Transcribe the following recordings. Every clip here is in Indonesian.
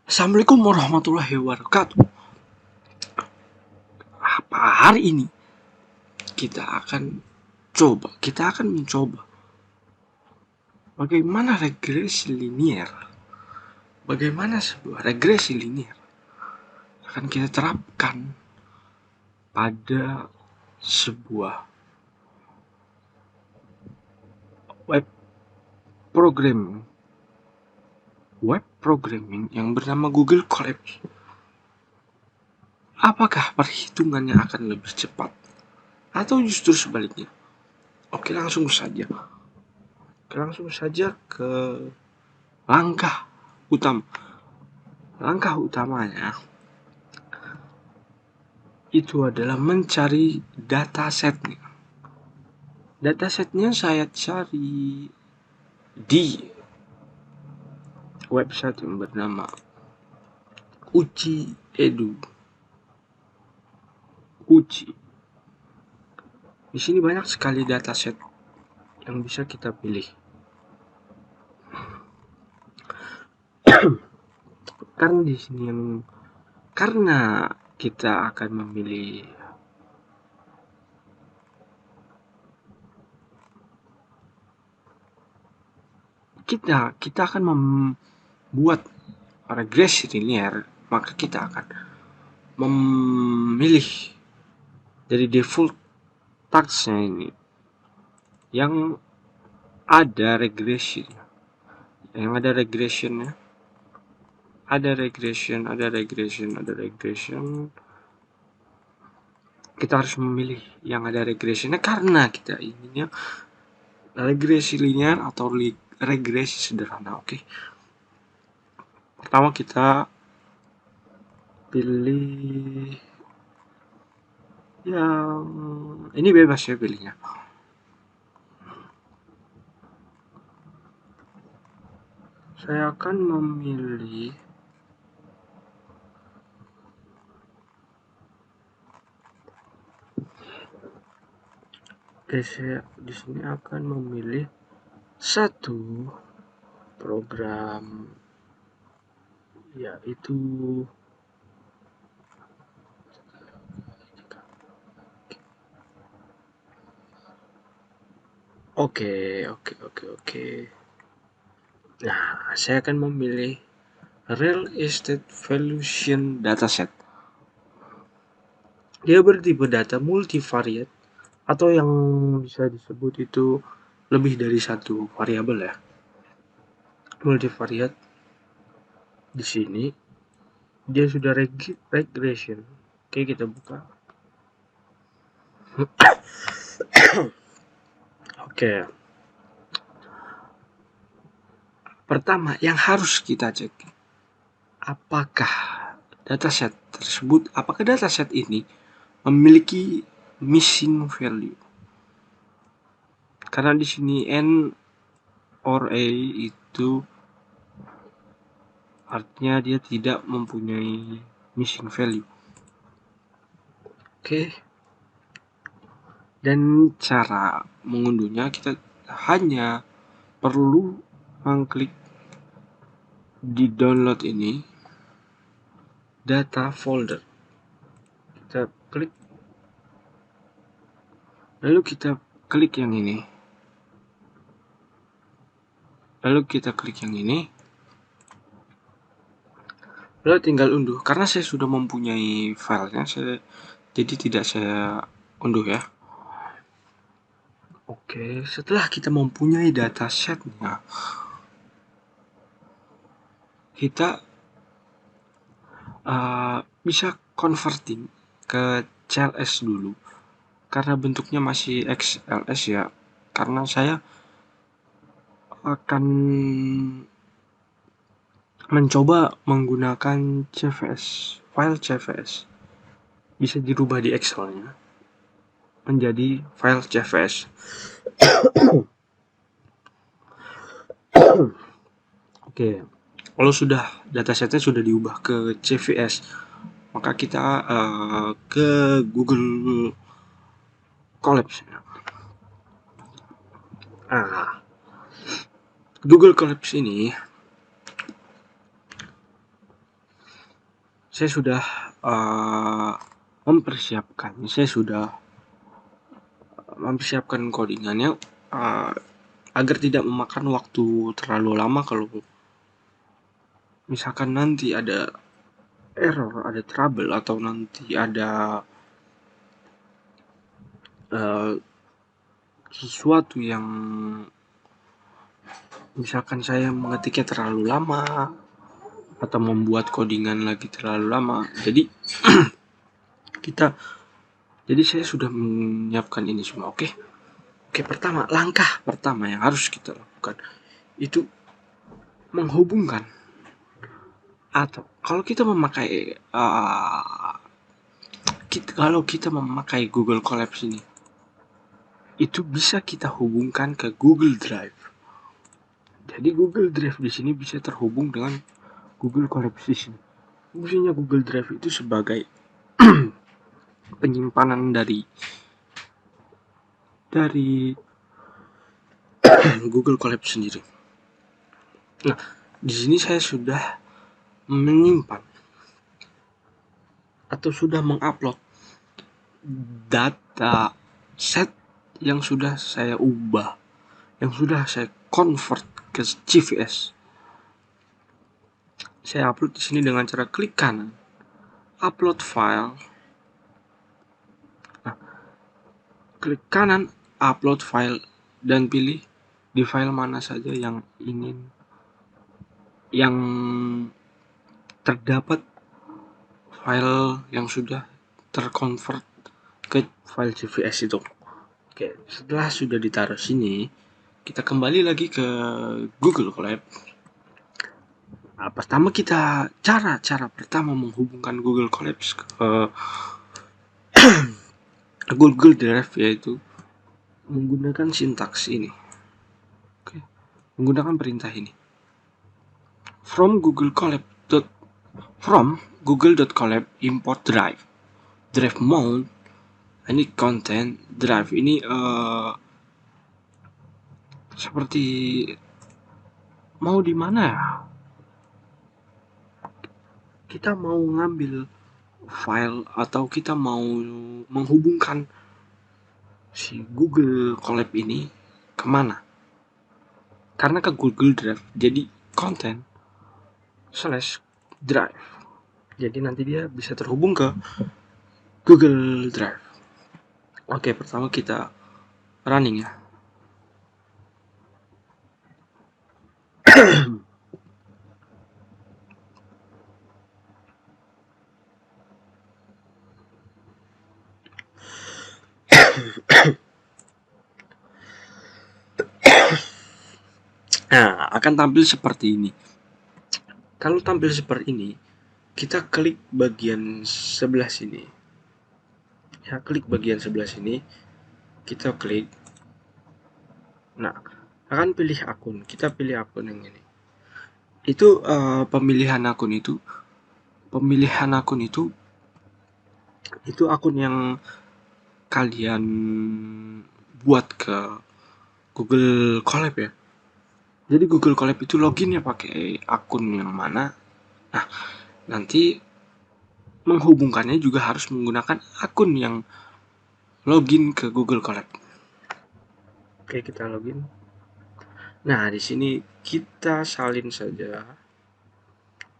Assalamualaikum warahmatullahi wabarakatuh. Hari ini kita akan mencoba bagaimana regresi linier. Bagaimana sebuah regresi linier akan kita terapkan pada sebuah web programming yang bernama Google Colab. Apakah perhitungannya akan lebih cepat atau justru sebaliknya? Oke, langsung saja ke langkah utama. Langkah utamanya itu adalah mencari datasetnya. Datasetnya saya cari di website yang bernama Uji Edu. Di sini banyak sekali dataset yang bisa kita pilih. Karena kita akan memilih kita akan membuat regresi linier, maka kita akan memilih dari default tagsnya ini yang ada regressionnya. Ada regression. Kita harus memilih yang ada regressionnya karena kita inginnya regresi linear atau regresi sederhana. Oke. Pertama kita pilih yang ini, bebas ya pilihnya. Saya akan memilih saya di sini akan memilih satu program, yaitu Oke. Nah, saya akan memilih Real Estate Valuation Dataset. Dia bertipe data multivariate atau yang bisa disebut itu lebih dari satu variabel ya. Multivariate. Di sini dia sudah regression. Oke, kita buka. Oke. Pertama yang harus kita cek, apakah dataset ini memiliki missing value. Karena di sini N or A itu artinya dia tidak mempunyai missing value. Oke. Dan cara mengunduhnya, kita hanya perlu mengklik di download ini, data folder. Kita klik, lalu kita klik yang ini. Lalu tinggal unduh. Karena saya sudah mempunyai filenya, jadi tidak saya unduh ya. Oke, setelah kita mempunyai datasetnya, kita bisa converting ke CLS dulu. Karena bentuknya masih XLS ya. Karena saya akan mencoba menggunakan CVS, file CVS. Bisa dirubah di Excel-nya menjadi file CVS. Oke, kalau sudah datasetnya sudah diubah ke CVS, maka kita ke Google Colab. Google Colab ini saya sudah mempersiapkan codingannya agar tidak memakan waktu terlalu lama. Kalau misalkan nanti ada error, ada trouble, atau nanti ada sesuatu yang misalkan saya mengetiknya terlalu lama atau membuat codingan lagi terlalu lama, jadi saya sudah menyiapkan ini semua. Oke, langkah pertama yang harus kita lakukan itu menghubungkan, atau kalau kita memakai Google Collapse ini, itu bisa kita hubungkan ke Google Drive. Jadi Google Drive di sini bisa terhubung dengan Google Collapse di sini. Fungsinya Google Drive itu sebagai penyimpanan dari Google Collapse sendiri. Nah, di sini saya sudah menyimpan atau sudah mengupload data set yang sudah saya ubah, yang sudah saya convert ke CVS. Saya upload di sini dengan cara klik kanan, upload file. Nah, klik kanan, upload file, dan pilih di file mana saja yang terdapat file yang sudah terconvert ke file CVS itu. Oke, setelah sudah ditaruh sini, kita kembali lagi ke Google Collapse. Pertama cara pertama menghubungkan Google Collapse ke Google Drive yaitu menggunakan sintaks ini. Oke, menggunakan perintah ini. From google.collab import drive mount. Ini content drive ini seperti mau di mana ya? Kita mau ngambil file atau kita mau menghubungkan si Google Collab ini kemana? Karena ke Google Drive, jadi content / drive. Jadi nanti dia bisa terhubung ke Google Drive. Oke, pertama kita running ya. Nah, akan tampil seperti ini. Kalau tampil seperti ini, kita klik bagian sebelah sini. Ya, klik bagian sebelah sini. Kita klik. Nah, akan pilih akun. Kita pilih akun yang ini. Itu pemilihan akun itu akun yang kalian buat ke Google Collab ya. Jadi Google Collab itu loginnya pakai akun yang mana. Nah, nanti menghubungkannya juga harus menggunakan akun yang login ke Google Collab. Oke, kita login. Nah, di sini kita salin saja.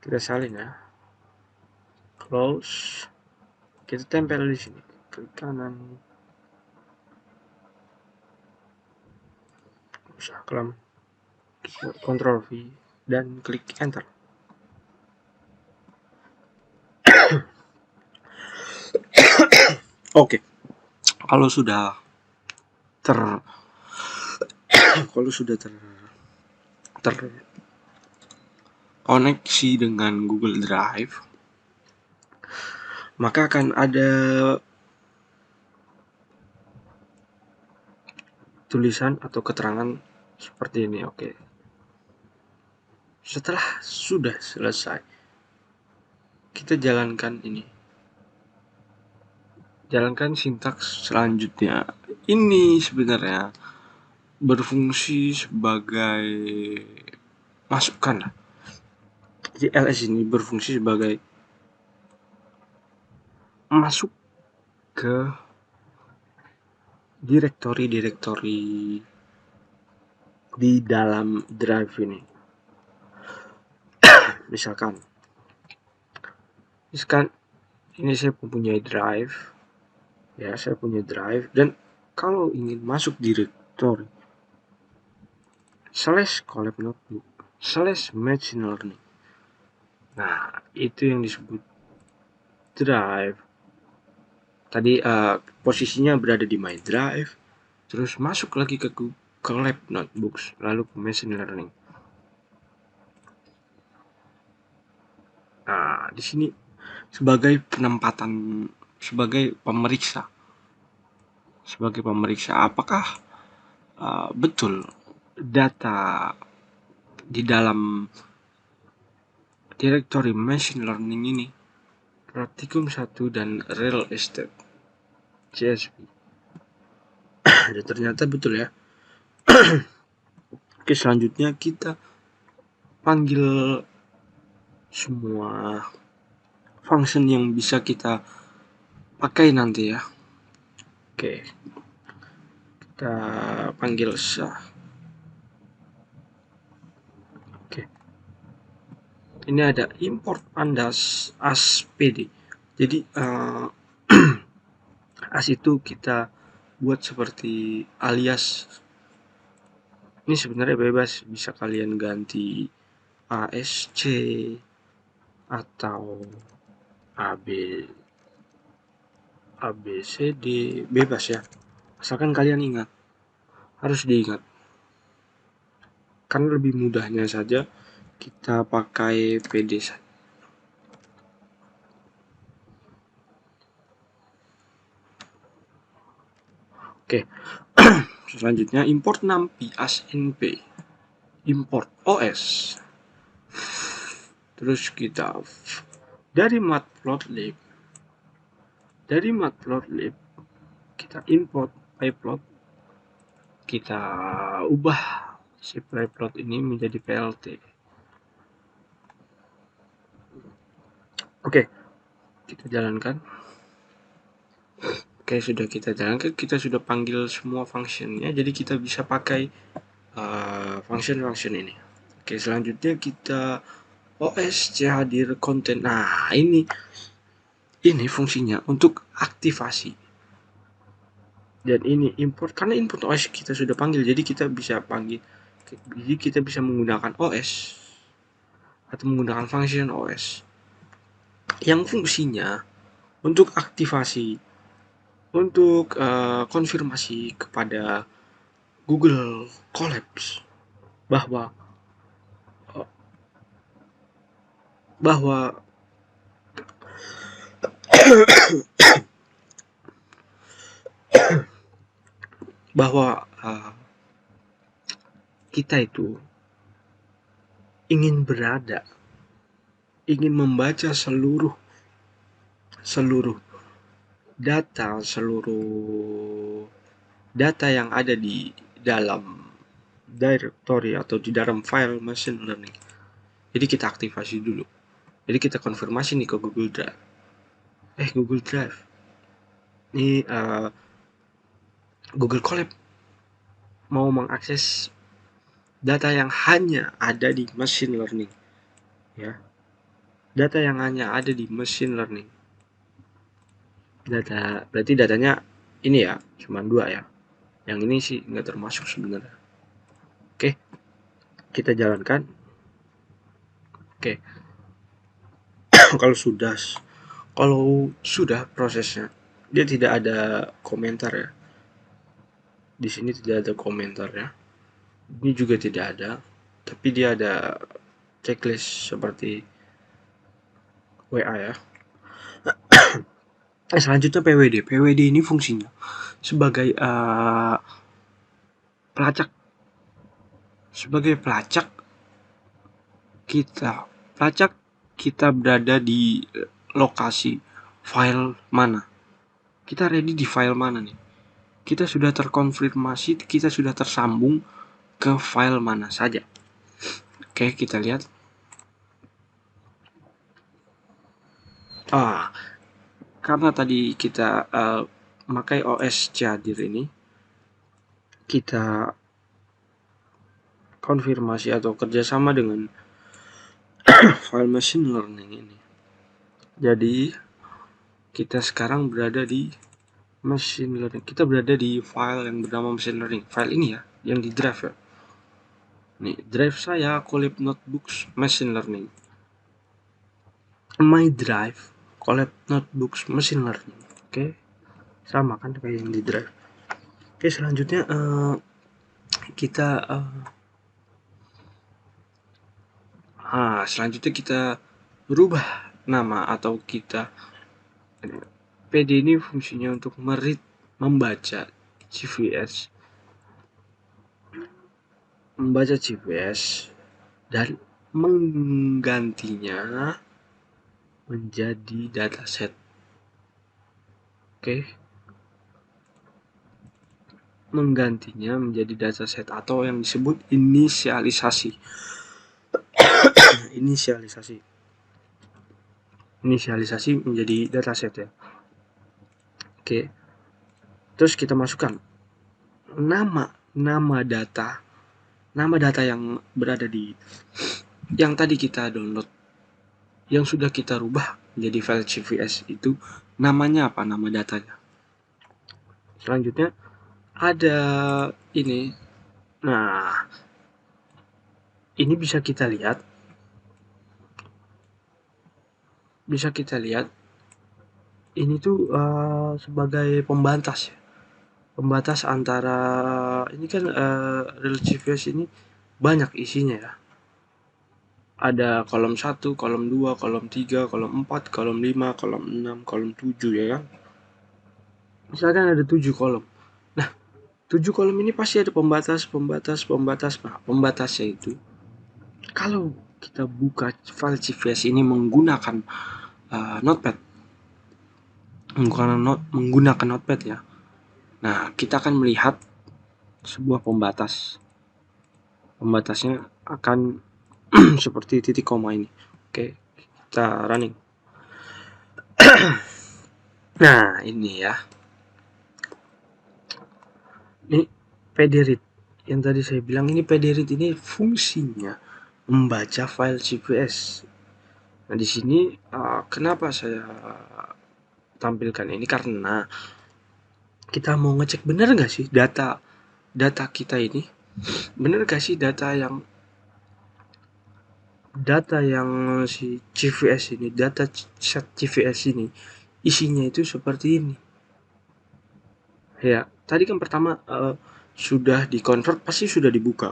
Kita salin ya. Close. Kita tempel di sini. Klik kanan. Saklem. Ctrl V dan klik enter. Oke. Kalau sudah terkoneksi dengan Google Drive, maka akan ada tulisan atau keterangan seperti ini. Oke. Setelah sudah selesai, kita jalankan sintaks selanjutnya. Ini sebenarnya berfungsi sebagai masukan lah. Jadi ls ini berfungsi sebagai masuk ke direktori di dalam drive ini. Misalkan ini saya mempunyai drive, ya, saya punya drive, dan kalau ingin masuk direktori /collab notebook /machine learning, nah itu yang disebut drive. Tadi posisinya berada di my drive, terus masuk lagi ke collab notebooks, lalu ke machine learning. Nah, di sini sebagai penempatan, sebagai pemeriksa apakah betul data di dalam direktori machine learning ini Practicum 1 dan real estate CSP. Dan ternyata betul ya. Oke, selanjutnya kita panggil semua function yang bisa kita pakai nanti ya. Oke, kita panggil sah. Oke, ini ada import pandas as pd. Jadi as itu kita buat seperti alias. Ini sebenarnya bebas, bisa kalian ganti ASC atau ABCD, bebas ya, asalkan kalian ingat, harus diingat, kan lebih mudahnya saja kita pakai PD saja. Oke. Selanjutnya import numpy as np, import os, terus kita dari matplotlib kita import pyplot, kita ubah si pyplot ini menjadi plt. Oke, kita jalankan. Oke, sudah kita jalankan, kita sudah panggil semua functionnya, jadi kita bisa pakai function ini. Oke, selanjutnya kita os hadir konten. Nah, ini fungsinya untuk aktivasi. Dan ini import, karena input os kita sudah panggil, jadi kita bisa menggunakan os atau menggunakan function os yang fungsinya untuk aktivasi, untuk konfirmasi kepada Google Colabs bahwa kita itu ingin membaca seluruh data yang ada di dalam directory atau di dalam file machine learning. Jadi kita aktivasi dulu. Jadi kita konfirmasi nih ke Google Drive. Google Drive. Ini Google Colab mau mengakses data yang hanya ada di machine learning. Ya. Data yang hanya ada di machine learning. Berarti datanya ini ya, cuma 2 ya. Yang ini sih nggak termasuk sebenarnya. Oke, kita jalankan. Oke. kalau sudah prosesnya, dia tidak ada komentar ya. Di sini tidak ada komentar ya. Ini juga tidak ada, tapi dia ada checklist seperti WA ya. Selanjutnya PWD. PWD ini fungsinya sebagai pelacak. Sebagai pelacak, kita berada di lokasi file mana. Kita ready di file mana nih. Kita sudah terkonfirmasi, kita sudah tersambung ke file mana saja. Oke, kita lihat. karena tadi kita pakai OS Chadir ini, kita konfirmasi atau kerjasama dengan file machine learning ini. Jadi kita sekarang berada di machine learning. Kita berada di file yang bernama machine learning. File ini ya, yang di drive ya. Nih, drive saya Colab Notebooks Machine Learning. My drive Colab Notebooks Machine Learning. Oke. Sama kan kayak yang di drive. Oke, selanjutnya kita selanjutnya kita berubah nama atau kita PD ini fungsinya untuk membaca CVS dan menggantinya menjadi dataset. Oke. Menggantinya menjadi dataset atau yang disebut inisialisasi. Inisialisasi menjadi dataset ya. Oke. Terus kita masukkan nama data yang berada di yang tadi kita download, yang sudah kita rubah menjadi file CVS itu namanya apa, nama datanya. Selanjutnya ada ini. Nah, ini bisa kita lihat ini tuh sebagai pembatas ya. Pembatas antara ini kan real CVS ini banyak isinya ya. Ada kolom 1, kolom 2, kolom 3, kolom 4, kolom 5, kolom 6, kolom 7 ya kan. Misalkan ada 7 kolom. Nah, 7 kolom ini pasti ada pembatas. Nah, pembatasnya itu kalau kita buka file CVS ini menggunakan notepad. Menggunakan notepad ya. Nah, kita akan melihat sebuah pembatas. Pembatasnya akan seperti titik koma ini. Oke, kita running. Nah, ini ya. Ini pdread. Yang tadi saya bilang ini pdread ini fungsinya membaca file CVS. Nah, di sini kenapa saya tampilkan ini, karena kita mau ngecek bener nggak sih data kita ini, bener gak sih data yang si CVS ini, data set CVS ini isinya itu seperti ini ya. Tadi kan pertama sudah di-convert, pasti sudah dibuka,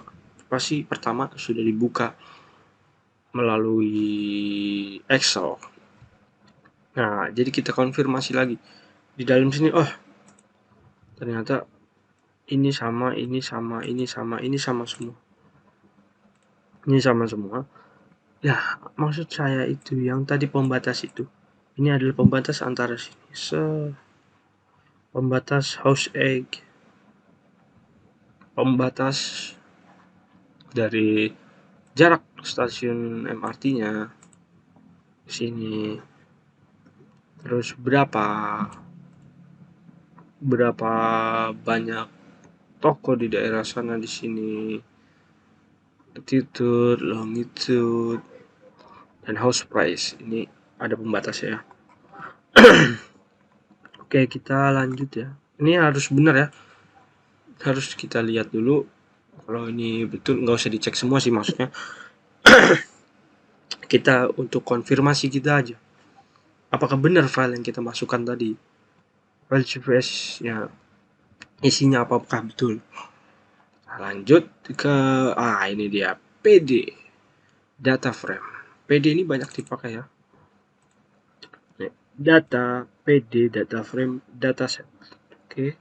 pertama sudah dibuka melalui Excel. Nah, jadi kita konfirmasi lagi di dalam sini. Oh, ternyata ini sama semua. Ini sama semua. Ya, maksud saya itu yang tadi pembatas itu. Ini adalah pembatas antara sini. Pembatas house egg. Pembatas dari jarak stasiun MRT-nya sini. Terus berapa banyak toko di daerah sana di sini. Latitude, longitude, dan house price. Ini ada pembatasnya. Oke, kita lanjut ya. Ini harus benar ya. Harus kita lihat dulu. Kalau ini betul, nggak usah dicek semua sih maksudnya. Kita untuk konfirmasi kita aja. Apakah benar file yang kita masukkan tadi, file CVS-nya isinya apakah betul. Nah, lanjut ke ini dia PD data frame. PD ini banyak dipakai ya. Data PD data frame dataset. Oke.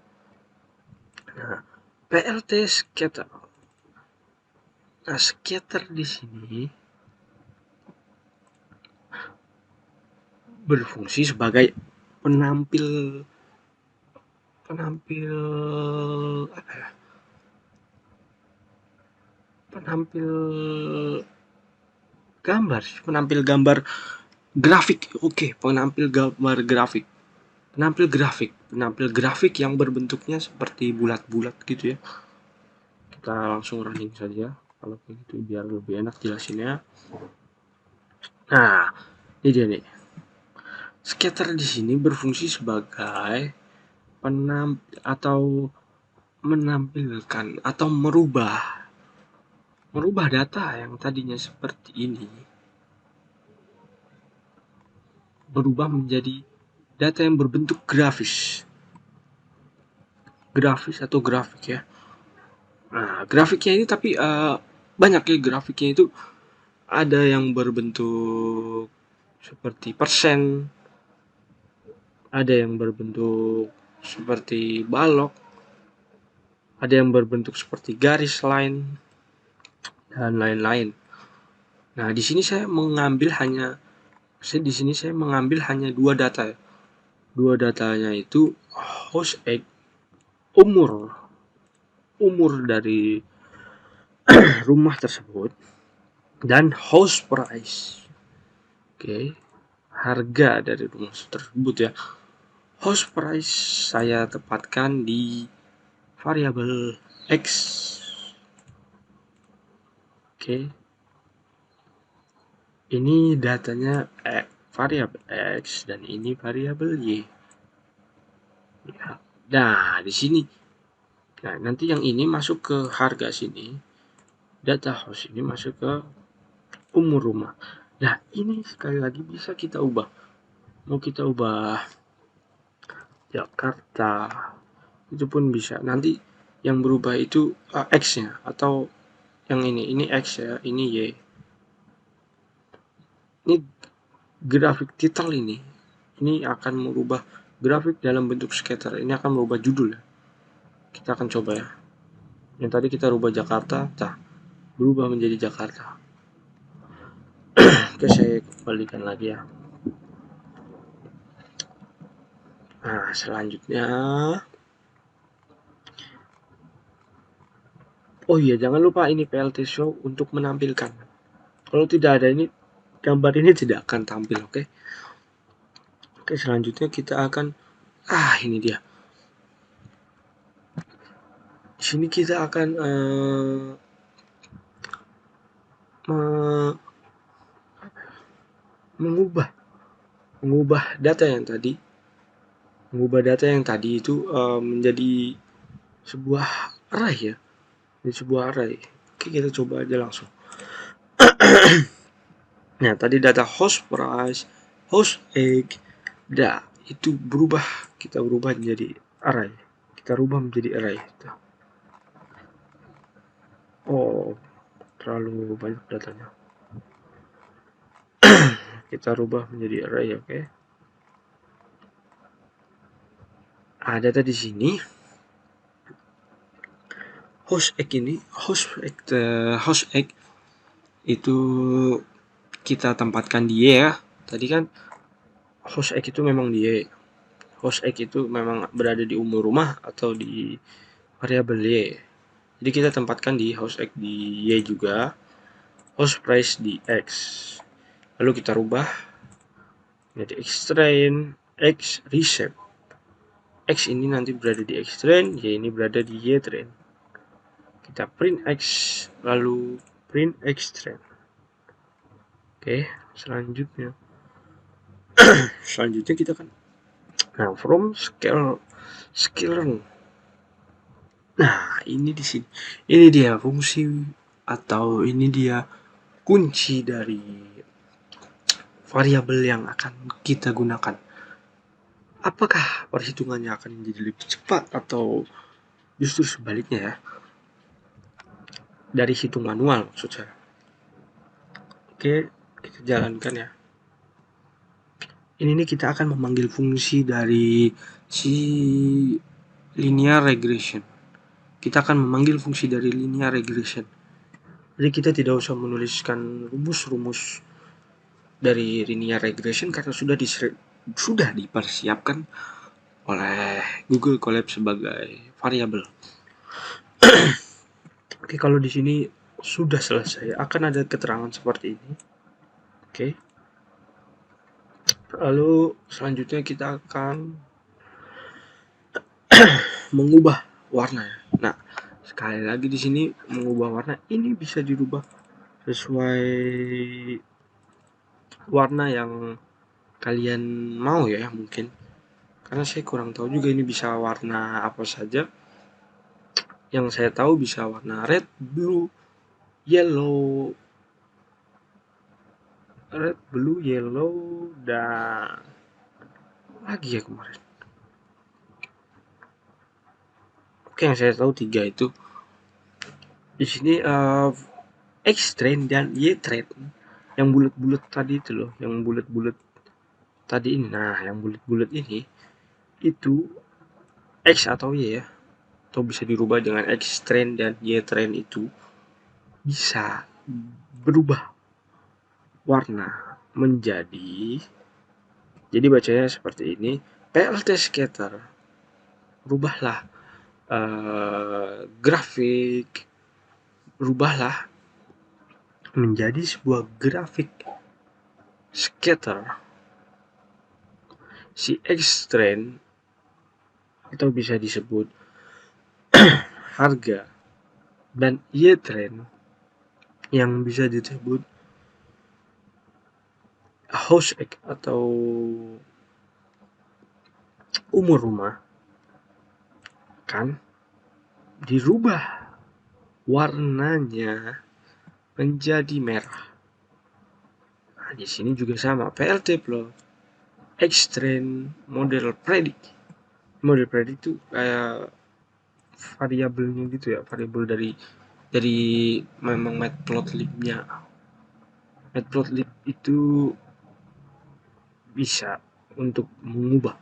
Nah, PLT scatter. Nah, scatter di sini berfungsi sebagai penampil apa ya? Penampil gambar grafik. Oke, penampil gambar grafik. penampil grafik yang berbentuknya seperti bulat-bulat gitu ya. Kita langsung running saja kalau begitu biar lebih enak jelasinnya. Nah, ini dia nih. Scatter di sini berfungsi sebagai menampilkan atau merubah data yang tadinya seperti ini berubah menjadi data yang berbentuk grafis atau grafik ya. Nah, grafiknya ini tapi banyak ya grafiknya itu. Ada yang berbentuk seperti persen, ada yang berbentuk seperti balok, ada yang berbentuk seperti garis line, dan lain-lain. Nah, di sini saya mengambil hanya dua data. Dua datanya itu host egg, umur dari rumah tersebut, dan house price. Oke, harga dari rumah tersebut ya. House price saya tempatkan di variabel X. Oke. Ini datanya variabel X dan ini variabel Y. Ya. Nah, di sini. Nah, nanti yang ini masuk ke harga sini. Data house ini masuk ke umur rumah. Nah, ini sekali lagi bisa kita ubah. Mau kita ubah Jakarta, itu pun bisa. Nanti yang berubah itu X-nya atau yang ini X ya, ini Y. Ini grafik title ini akan merubah grafik dalam bentuk scatter. Ini akan merubah judul ya. Kita akan coba ya. Yang tadi kita rubah Jakarta, berubah menjadi Jakarta. Oke, saya kembalikan lagi ya. Nah, selanjutnya, oh iya, jangan lupa ini PLT show untuk menampilkan. Kalau tidak ada ini, gambar ini tidak akan tampil, oke? Oke, selanjutnya kita akan, ini dia. Di sini kita akan mengubah data yang tadi itu menjadi sebuah array ya. Ini sebuah array. Oke, kita coba aja langsung. Nah, tadi data host price, host egg, itu berubah. Kita berubah menjadi array. Kita rubah menjadi array. Oh, terlalu banyak datanya. Kita rubah menjadi array, oke? Data di sini. Host egg itu kita tempatkan di Y ya. Tadi kan host egg itu memang di Y. Host egg itu memang berada di umur rumah atau di variabel Y. Jadi kita tempatkan di host egg di Y juga, host price di X. Lalu kita rubah menjadi X train, X reshape. X ini nanti berada di X train, Y ini berada di Y train. Kita print X, lalu print X train. Oke, selanjutnya kita kan from scale. Nah, ini di sini. Ini dia fungsi atau ini dia kunci dari variabel yang akan kita gunakan. Apakah perhitungannya akan menjadi lebih cepat atau justru sebaliknya ya? Dari hitung manual maksud saya. Oke, kita jalankan ya. Ini nih kita akan memanggil fungsi dari si linear regression. Kita akan memanggil fungsi dari linear regression. Jadi kita tidak usah menuliskan rumus-rumus dari linear regression karena sudah dipersiapkan oleh Google Colab sebagai variabel. Oke, kalau di sini sudah selesai, akan ada keterangan seperti ini. Oke. Lalu selanjutnya kita akan mengubah warna ya. Nah, sekali lagi di sini mengubah warna ini bisa dirubah sesuai warna yang kalian mau ya, mungkin. Karena saya kurang tahu juga ini bisa warna apa saja. Yang saya tahu bisa warna red, blue, yellow, dan lagi ya kemarin. Oke, yang saya tahu 3 itu. Di sini X-Train dan Y-Train. Yang bulat-bulat tadi itu loh, yang bulat-bulat tadi ini. Nah, yang bulat-bulat ini itu X atau Y ya. Atau bisa dirubah dengan X-Train dan Y-Train itu bisa berubah warna menjadi, jadi bacanya seperti ini, PLT scatter. Rubahlah grafik, rubahlah menjadi sebuah grafik scatter. Si X-Train atau bisa disebut harga dan Y-Train yang bisa disebut house egg atau umur rumah kan dirubah warnanya menjadi merah. Nah, di sini juga sama, PLT plot, X-Train, model predik. Model predik itu kayak variabelnya gitu ya, variabel dari memang matplotlibnya. Matplotlib itu bisa untuk mengubah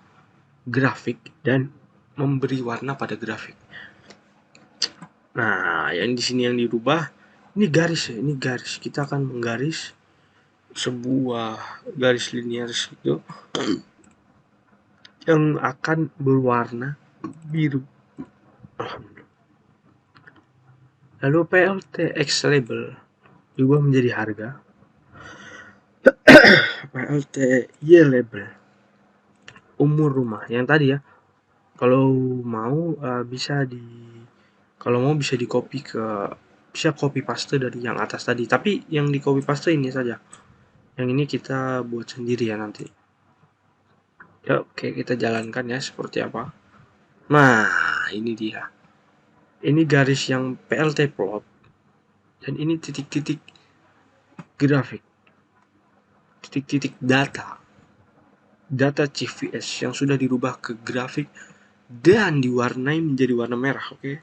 grafik dan memberi warna pada grafik. Nah, yang di sini yang dirubah ini garis ya, ini garis. Kita akan menggaris sebuah garis linear itu yang akan berwarna biru. Lalu PLT X label diubah menjadi harga. PLT Y label umur rumah yang tadi ya. Kalau mau bisa di copy bisa copy paste dari yang atas tadi. Tapi yang di copy paste ini saja. Yang ini kita buat sendiri ya nanti. Ya, oke, kita jalankan ya seperti apa. Nah, ini dia. Ini garis yang PLT plot. Dan ini titik-titik grafik. Titik-titik data. Data CVS yang sudah dirubah ke grafik dan diwarnai menjadi warna merah, oke?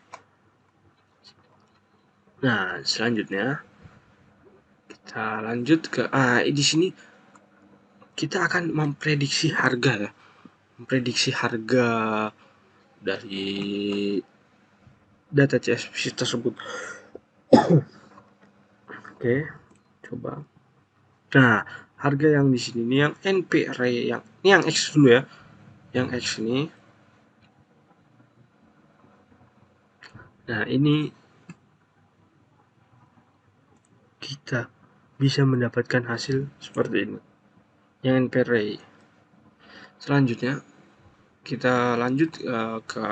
Nah, selanjutnya kita lanjut ke di sini kita akan memprediksi harga ya. Memprediksi harga dari data CSV tersebut. Oke, coba. Nah, harga yang di sini ini yang NP array yang ini yang X dulu ya. Yang X ini. Nah, ini kita bisa mendapatkan hasil seperti ini. Yang NP array. Selanjutnya kita lanjut ke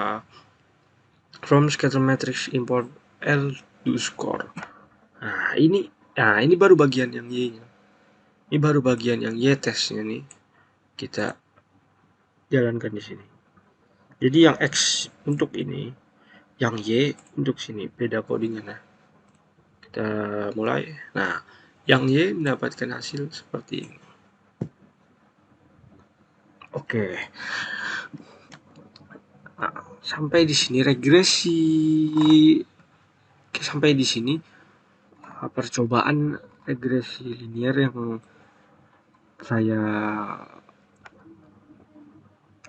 from scatter matrix import L to score. Nah, ini baru bagian yang Y-nya. Ini baru bagian yang Y testnya nih. Kita jalankan di sini. Jadi yang X untuk ini, yang Y untuk sini, beda codingnya. Nah, kita mulai. Nah, yang Y mendapatkan hasil seperti ini. Oke. Nah, sampai di sini regresi. Sampai di sini percobaan regresi linear yang saya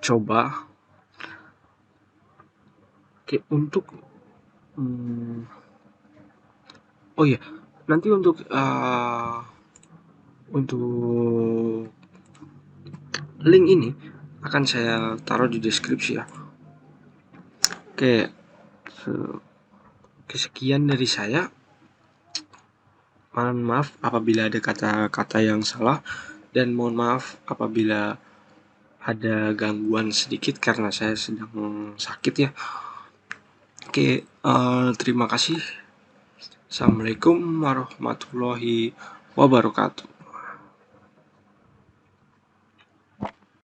coba. Oke, untuk oh iya, nanti untuk link ini akan saya taruh di deskripsi ya. Oke, sekian dari saya. Mohon maaf apabila ada kata-kata yang salah dan mohon maaf apabila ada gangguan sedikit karena saya sedang sakit ya. Oke, terima kasih. Assalamualaikum warahmatullahi wabarakatuh.